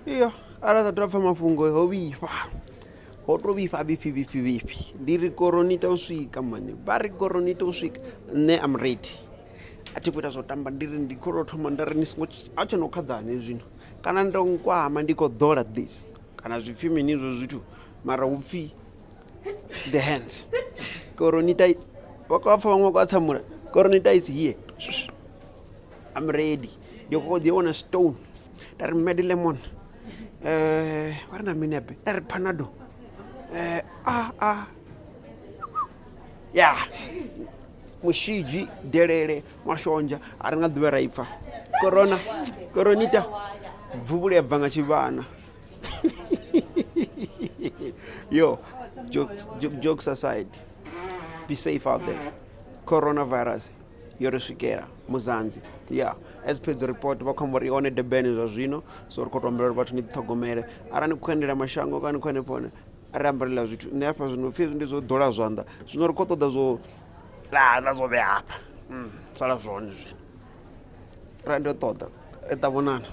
iyo arali sa pfa mafhungo ho vhifha ho to vhifha vhifhi ndi ri koroni ita u swika mani vha ri koroni ita u swika nṋe am ready a thi khou ita zwo tamba ndi ri ndi khou tou thoma nda ri ni songo a tsho no khadzani zwino kana ndo nkwama ndi khou ḓola this kana zwipfhi mini izwo zwithu mara hu pfhi the hands koronita waka pfa vhaṅwe vha tsamula koronita is here I'm ready yo go the one stone that mad lemon what na mini abe that panado yeah mushiji delele mashonja ari nga ḓuvha ra ipfa koronita mvuvulu ya bva nga tshivhana yo jokes aside be safe out there coronavirus yo ri swikela muzanzi yeah as per the report vha khombo ri one debeni zwa zwino so ri khou tombela uri vhathu ni ṱhogomele arali ni khou endela mashango kana ni khou hanefhone ari ambarela zwithu nṋe hafha zwino pfhi ndi zwo ḓola zwanḓa zwino ri khou ṱoḓa zwo na zwo vhea hafha sala zwone zwino ra ndi ṱoḓa ri ṱavhonana